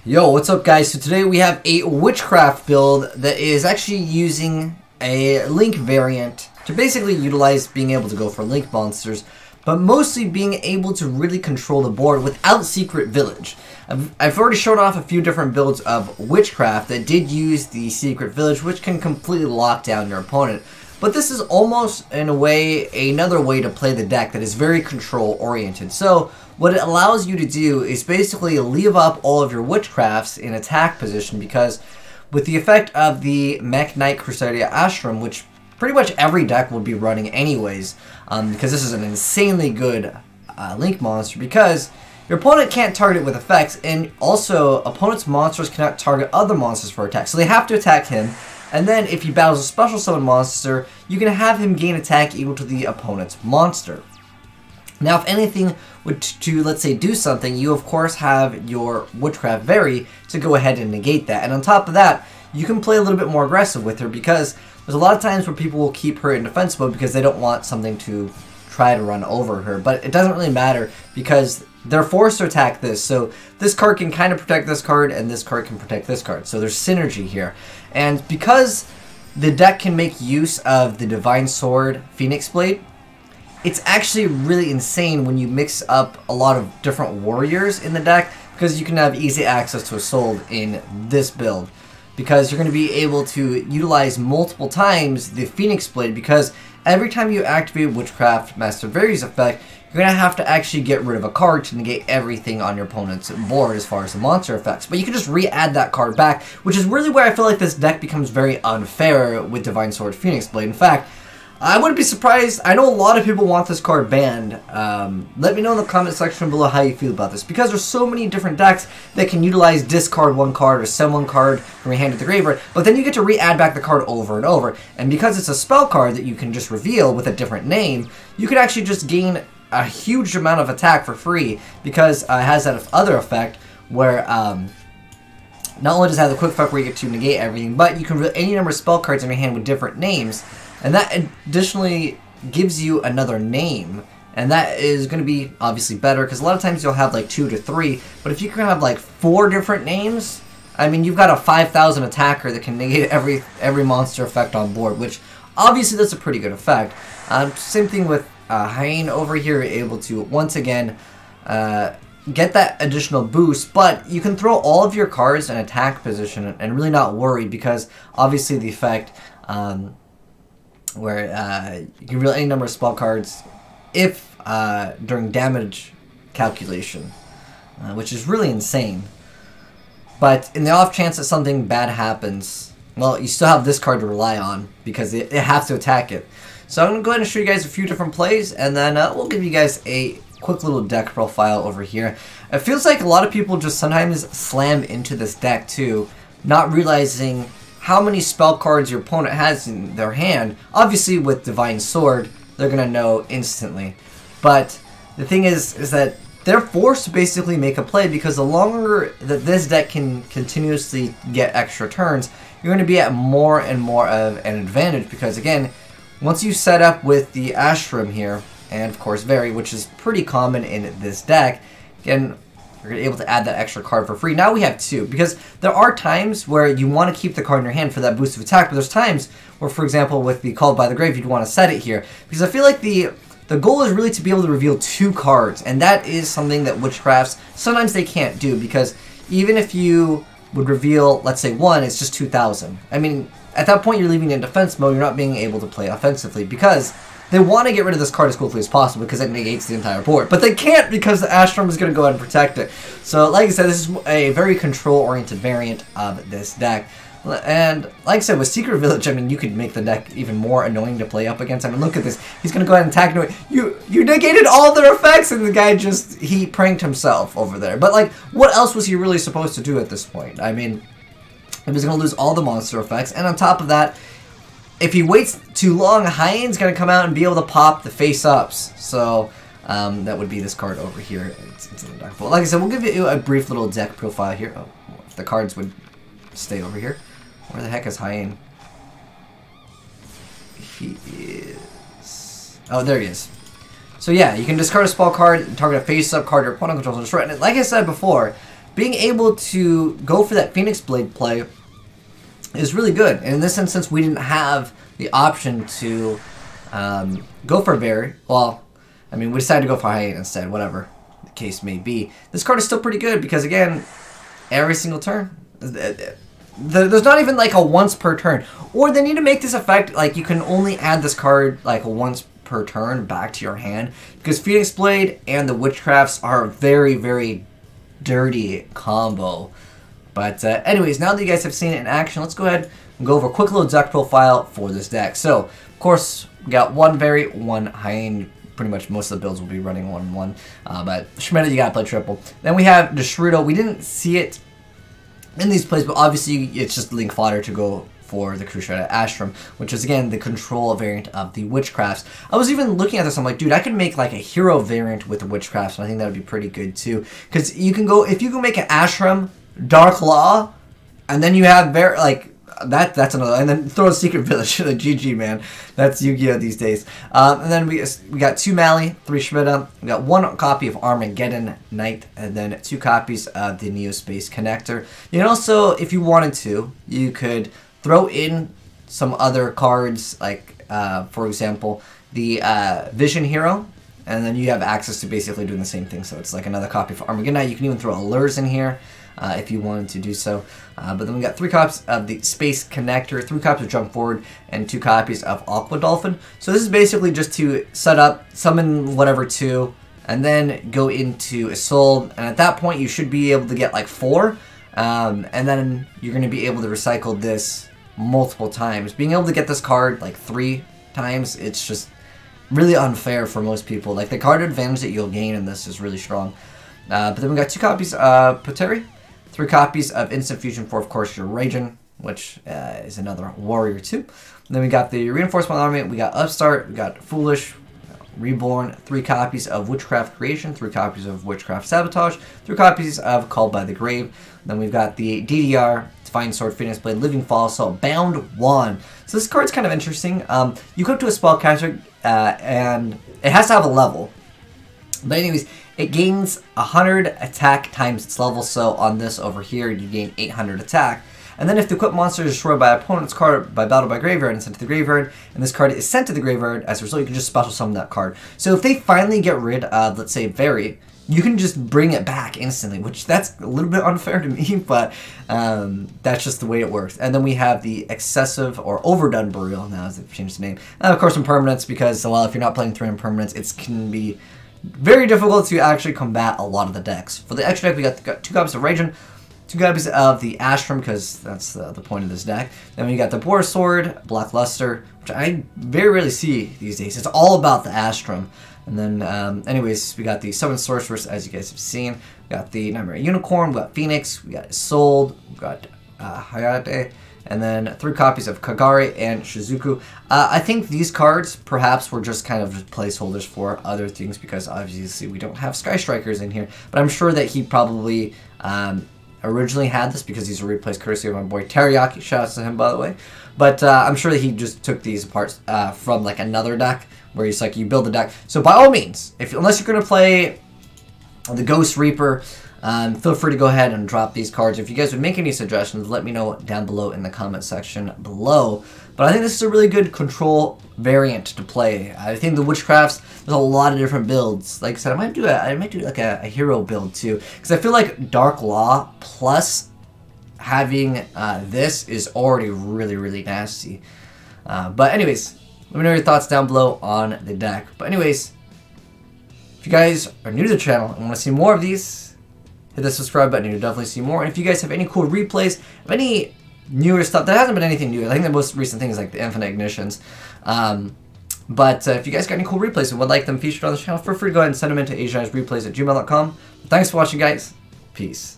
Yo, what's up guys? So today we have a WitchCraft build that is actually using a Link variant to basically utilize being able to go for Link monsters, but mostly being able to really control the board without Secret Village. I've already shown off a few different builds of WitchCraft that did use the Secret Village, which can completely lock down your opponent. But this is almost, in a way, another way to play the deck that is very control-oriented. So, what it allows you to do is basically leave up all of your Witchcrafts in attack position, because with the effect of the Mech Knight Crusaidia Astram, which pretty much every deck will be running anyways, because this is an insanely good Link monster, because your opponent can't target it with effects, and also opponent's monsters cannot target other monsters for attack, so they have to attack him. And then, if he battles a special summon monster, you can have him gain attack equal to the opponent's monster. Now, if anything would to, let's say, do something, you of course have your WitchCraft Very to go ahead and negate that. And on top of that, you can play a little bit more aggressive with her, because there's a lot of times where people will keep her in defense mode because they don't want something to try to run over her. But it doesn't really matter, because they're forced to attack this, so this card can kind of protect this card, and this card can protect this card. So there's synergy here. And because the deck can make use of the Divine Sword Phoenix Blade, it's actually really insane when you mix up a lot of different warriors in the deck, because you can have easy access to a soul in this build. Because you're going to be able to utilize multiple times the Phoenix Blade, because every time you activate WitchCraft Master Very's effect, you're going to have to actually get rid of a card to negate everything on your opponent's board as far as the monster effects. But you can just re-add that card back, which is really where I feel like this deck becomes very unfair with Divine Sword Phoenix Blade. In fact, I wouldn't be surprised. I know a lot of people want this card banned. Let me know in the comment section below how you feel about this, because there's so many different decks that can utilize discard one card or send one card from your hand to the graveyard, but then you get to re-add back the card over and over. And because it's a spell card that you can just reveal with a different name, you can actually just gain a huge amount of attack for free, because it has that other effect where not only does it have the quick effect where you get to negate everything, but you can reveal any number of spell cards in your hand with different names. And that additionally gives you another name. And that is going to be obviously better, because a lot of times you'll have like 2 to 3. But if you can have like 4 different names, I mean, you've got a 5,000 attacker that can negate every monster effect on board, which obviously that's a pretty good effect. Same thing with Hyene over here, able to once again get that additional boost, but you can throw all of your cards in attack position and really not worry, because obviously the effect where you can reveal any number of spell cards if during damage calculation, which is really insane. But in the off chance that something bad happens, well, you still have this card to rely on, because it has to attack it. So I'm going to go ahead and show you guys a few different plays, and then we'll give you guys a quick little deck profile over here. It feels like a lot of people just sometimes slam into this deck too, not realizing how many spell cards your opponent has in their hand. Obviously with Divine Sword, they're going to know instantly. But the thing is that they're forced to basically make a play, because the longer that this deck can continuously get extra turns, you're going to be at more and more of an advantage, because again, once you set up with the Astram here, and of course Very, which is pretty common in this deck, again, you're able to add that extra card for free. Now we have 2, because there are times where you want to keep the card in your hand for that boost of attack, but there's times where, for example, with the Called by the Grave, you'd want to set it here, because I feel like the goal is really to be able to reveal 2 cards, and that is something that Witchcrafts, sometimes they can't do, because even if you would reveal, let's say 1, it's just 2,000. I mean, at that point you're leaving it in defense mode, you're not being able to play offensively, because they want to get rid of this card as quickly as possible, because it negates the entire board. But they can't, because the Astram is going to go ahead and protect it. So, like I said, this is a very control-oriented variant of this deck. And, like I said, with Secret Village, I mean, you could make the deck even more annoying to play up against. I mean, look at this. He's going to go ahead and attack. You negated all their effects, and the guy just, he pranked himself over there. But, like, what else was he really supposed to do at this point? I mean, he was going to lose all the monster effects, and on top of that, if he waits too long, Hyene's going to come out and be able to pop the face-ups. So, that would be this card over here. It's in the deck. But like I said, we'll give you a brief little deck profile here. Oh, if the cards would stay over here. Where the heck is Hyene? He is... Oh, there he is. So yeah, you can discard a spell card, target a face-up card your opponent controls, and destroy it. And like I said before, being able to go for that Phoenix Blade play is really good. And in this instance, we didn't have the option to go for Berry. Well, I mean, we decided to go for Hyena instead, whatever the case may be. This card is still pretty good because, again, every single turn, there's not even like a once per turn. Or they need to make this effect like you can only add this card like a once per turn back to your hand, because Phoenix Blade and the Witchcrafts are a very, very dirty combo. But anyways, now that you guys have seen it in action, let's go ahead and go over a quick little deck profile for this deck. So, of course, we got one Berry, one Hyena. Pretty much most of the builds will be running 1-1. But Schmidt, you gotta play triple. Then we have Deshrudo. We didn't see it in these plays, but obviously it's just link fodder to go for the Crusaidia Astram, which is again the control variant of the Witchcrafts. I was even looking at this, I'm like, dude, I could make like a hero variant with the Witchcrafts, and I think that would be pretty good too. Because you can go, if you can make an Astram, Dark Law, and then you have like that's another, and then throw a Secret Village. Like, GG, man. That's Yu-Gi-Oh! These days. And then we got 2 Mali, 3 Schmidta. We got 1 copy of Armageddon Knight, and then 2 copies of the Neospace Connector. You can also, if you wanted to, you could throw in some other cards, like, for example, the Vision Hero, and then you have access to basically doing the same thing. So it's like another copy for Armageddon Knight. You can even throw Allures in here. If you wanted to do so. But then we got 3 copies of the Space Connector, 3 copies of Jump Forward, and 2 copies of Aqua Dolphin. So this is basically just to set up, summon whatever 2, and then go into Isolde. And at that point, you should be able to get like 4. And then you're going to be able to recycle this multiple times. Being able to get this card like 3 times, it's just really unfair for most people. Like, the card advantage that you'll gain in this is really strong. But then we got 2 copies of Poteri, 3 copies of Instant Fusion for, of course, your Raijin, which is another Warrior too. And then we got the Reinforcement Army, we got Upstart, we got Foolish, Reborn, 3 copies of Witchcraft Creation, 3 copies of Witchcraft Sabotage, 3 copies of Called by the Grave. And then we've got the DDR, Divine Sword, Phoenix Blade, Living Fall, so Bound 1. So this card's kind of interesting. You go to a spellcaster, and it has to have a level. But anyways, it gains 100 attack times its level, so on this over here, you gain 800 attack. And then if the equipped monster is destroyed by opponent's card by battle by graveyard and sent to the graveyard, and this card is sent to the graveyard, as a result, you can just special summon that card. So if they finally get rid of, let's say, Berry, you can just bring it back instantly, which that's a little bit unfair to me, but that's just the way it works. And then we have the Excessive or Overdone Burial, now as they've changed the name. And of course, impermanence, because, well, if you're not playing 3 impermanence, it can be very difficult to actually combat a lot of the decks. For the extra deck, we got 2 copies of Raijin, 2 copies of the Astram, because that's the point of this deck. Then we got the Boar Sword, Black Luster, which I very rarely see these days. It's all about the Astram. And then, anyways, we got the Summon Sorceress, as you guys have seen. We got the Nightmare Unicorn, we got Phoenix, we got Isolde, we got Hayate, and then 3 copies of Kagari and Shizuku. I think these cards perhaps were just kind of placeholders for other things, because obviously we don't have Sky Strikers in here. But I'm sure that he probably originally had this because these are replaced courtesy of my boy Teriyaki. Shout out to him, by the way. But I'm sure that he just took these apart from like another deck, where he's like, you build a deck. So by all means, unless you're going to play the Ghost Reaper, feel free to go ahead and drop these cards. If you guys would make any suggestions, let me know down below in the comment section below. But I think this is a really good control variant to play. I think the Witchcrafts, there's a lot of different builds. Like I said, I might do like a hero build too, because I feel like Dark Law plus having this is already really, really nasty. But anyways, let me know your thoughts down below on the deck. But anyways, if you guys are new to the channel and want to see more of these, hit the subscribe button. You'll definitely see more. And if you guys have any cool replays of any newer stuff, there hasn't been anything new. I think the most recent thing is like the Infinite Ignitions. But if you guys got any cool replays and would like them featured on the channel, feel free to go ahead and send them into AzneyesReplays@gmail.com. Thanks for watching, guys. Peace.